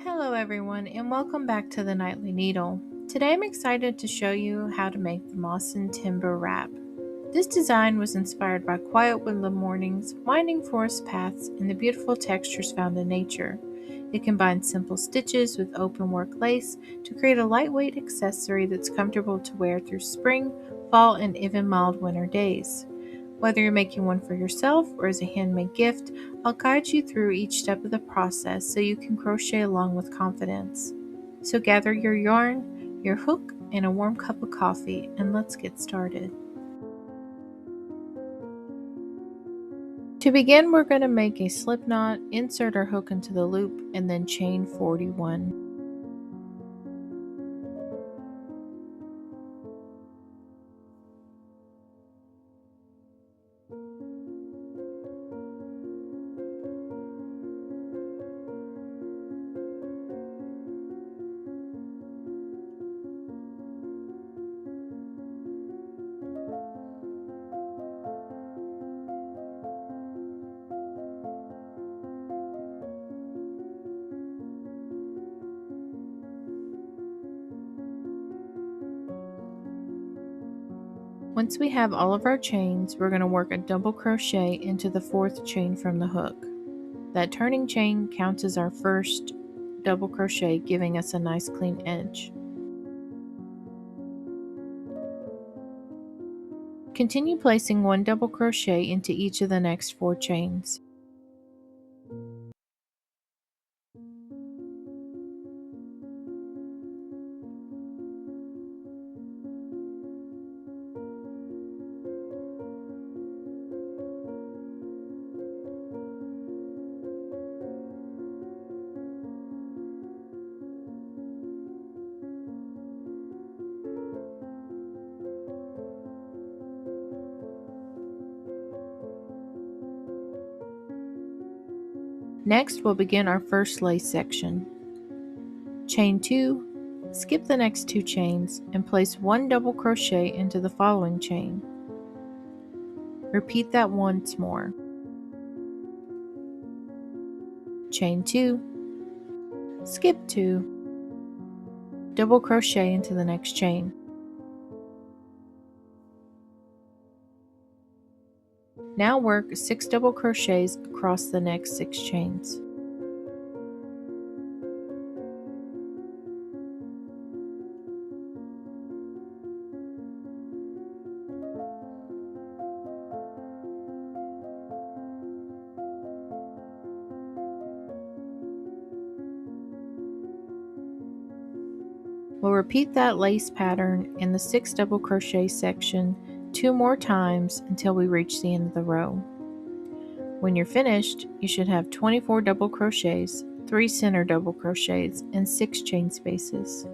Hello everyone and welcome back to the Nightly Needle. Today I'm excited to show you how to make the moss and timber wrap. This design was inspired by quiet woodland mornings, winding forest paths, and the beautiful textures found in nature. It combines simple stitches with open work lace to create a lightweight accessory that's comfortable to wear through spring, fall, and even mild winter days. Whether you're making one for yourself or as a handmade gift, I'll guide you through each step of the process so you can crochet along with confidence. So gather your yarn, your hook, and a warm cup of coffee, and let's get started. To begin, we're going to make a slip knot, insert our hook into the loop, and then chain 41. Once we have all of our chains, we're going to work a double crochet into the fourth chain from the hook. That turning chain counts as our first double crochet, giving us a nice clean edge. Continue placing one double crochet into each of the next 4 chains. Next, we'll begin our first lace section. Chain 2, skip the next 2 chains, and place 1 double crochet into the following chain. Repeat that once more. Chain 2, skip 2, double crochet into the next chain. Now work 6 double crochets across the next 6 chains. We'll repeat that lace pattern in the 6 double crochet section 2 more times until we reach the end of the row. When you're finished, you should have 24 double crochets, 3 center double crochets, and 6 chain spaces.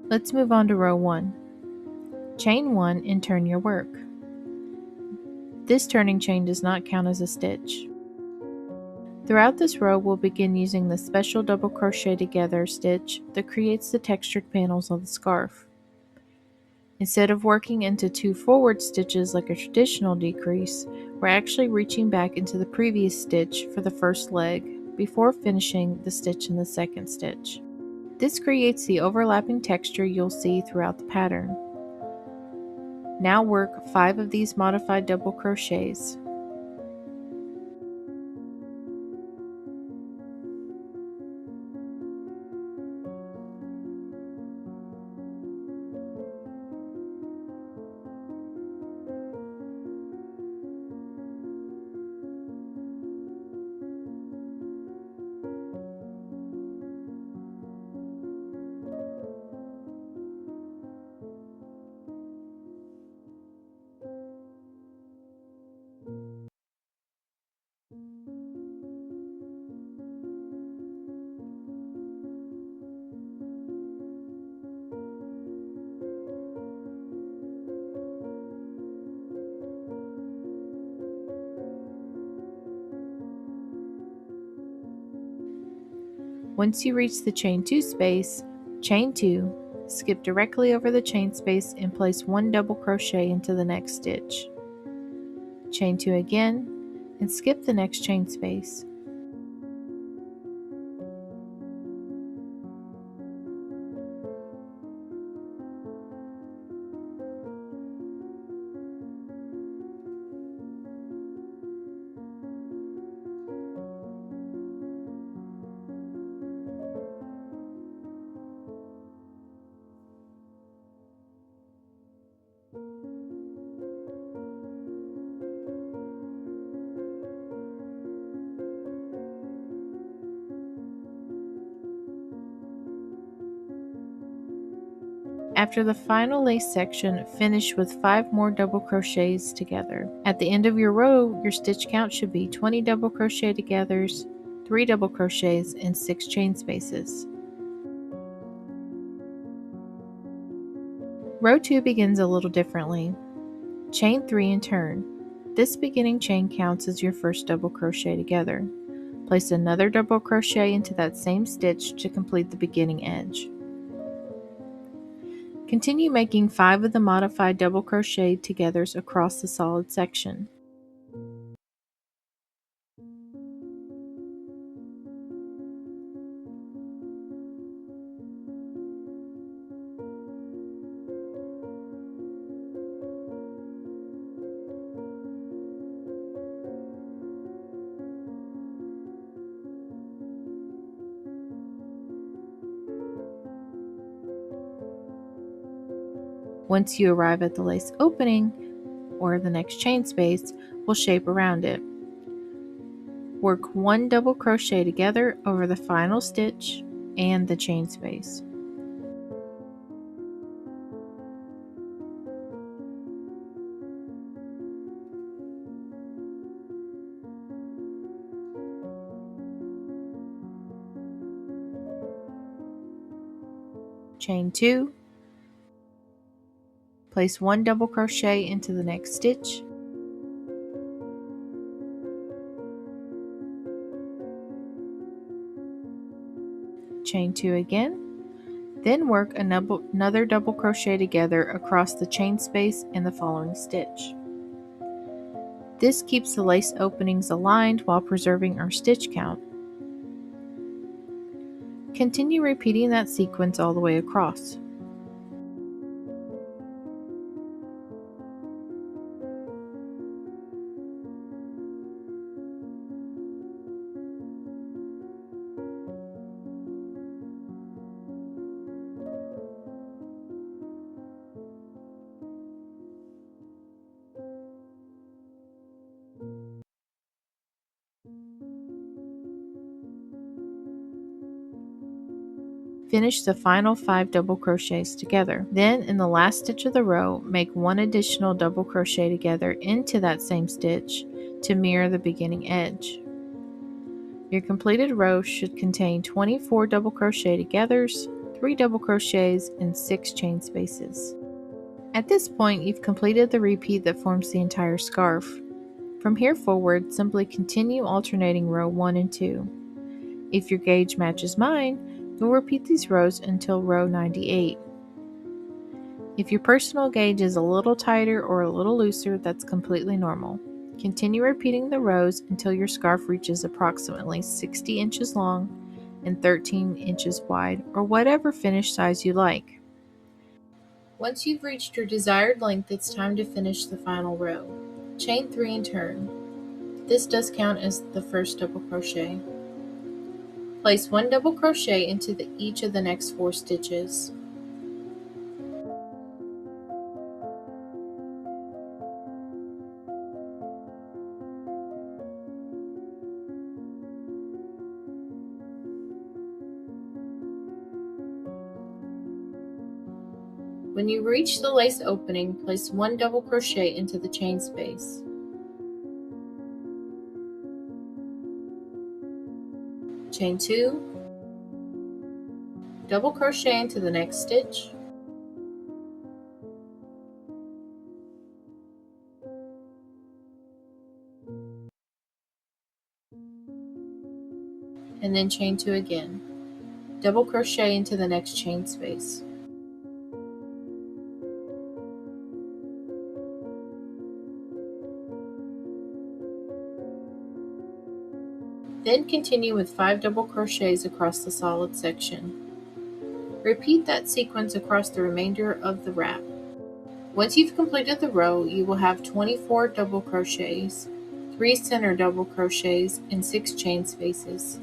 Let's move on to row 1. Chain 1 and turn your work. This turning chain does not count as a stitch. Throughout this row, we'll begin using the special double crochet together stitch that creates the textured panels on the scarf. Instead of working into 2 forward stitches like a traditional decrease, we're actually reaching back into the previous stitch for the first leg before finishing the stitch in the second stitch. This creates the overlapping texture you'll see throughout the pattern. Now work 5 of these modified double crochets. Once you reach the chain 2 space, chain 2, skip directly over the chain space and place 1 double crochet into the next stitch. Chain 2 again and skip the next chain space. After the final lace section, finish with 5 more double crochets together. At the end of your row, your stitch count should be 20 double crochet togethers, 3 double crochets, and 6 chain spaces. Row 2 begins a little differently. Chain 3 and turn. This beginning chain counts as your first double crochet together. Place another double crochet into that same stitch to complete the beginning edge. Continue making 5 of the modified double crochet togethers across the solid section. Once you arrive at the lace opening, or the next chain space, we'll shape around it. Work 1 double crochet together over the final stitch and the chain space. Chain 2, place 1 double crochet into the next stitch, chain 2 again, then work another double crochet together across the chain space in the following stitch. This keeps the lace openings aligned while preserving our stitch count. Continue repeating that sequence all the way across. Finish the final 5 double crochets together. Then in the last stitch of the row, make 1 additional double crochet together into that same stitch to mirror the beginning edge. Your completed row should contain 24 double crochet togethers, 3 double crochets, and 6 chain spaces. At this point, you've completed the repeat that forms the entire scarf. From here forward, simply continue alternating row 1 and 2. If your gauge matches mine, you'll repeat these rows until row 98. If your personal gauge is a little tighter or a little looser, that's completely normal. Continue repeating the rows until your scarf reaches approximately 60 inches long and 13 inches wide, or whatever finish size you like. Once you've reached your desired length, it's time to finish the final row. Chain 3 and turn. This does count as the first double crochet. Place 1 double crochet into each of the next 4 stitches. When you reach the lace opening, place 1 double crochet into the chain space. Chain 2, double crochet into the next stitch, and then chain 2 again. Double crochet into the next chain space. Then continue with 5 double crochets across the solid section. Repeat that sequence across the remainder of the wrap. Once you've completed the row, you will have 24 double crochets, 3 center double crochets, and 6 chain spaces.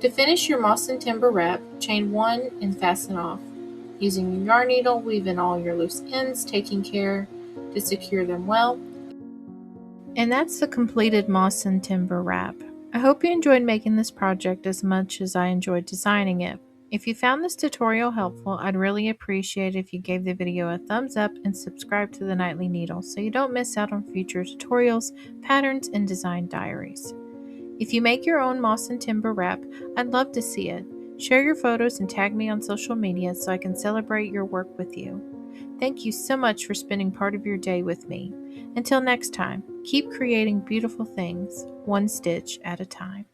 To finish your moss and timber wrap, chain 1 and fasten off. Using your yarn needle, weave in all your loose ends, taking care to secure them well. And that's the completed moss and timber wrap. I hope you enjoyed making this project as much as I enjoyed designing it. If you found this tutorial helpful, I'd really appreciate it if you gave the video a thumbs up and subscribe to the Nightly Needle so you don't miss out on future tutorials, patterns, and design diaries. If you make your own moss and timber wrap, I'd love to see it. Share your photos and tag me on social media so I can celebrate your work with you. Thank you so much for spending part of your day with me. Until next time, keep creating beautiful things, one stitch at a time.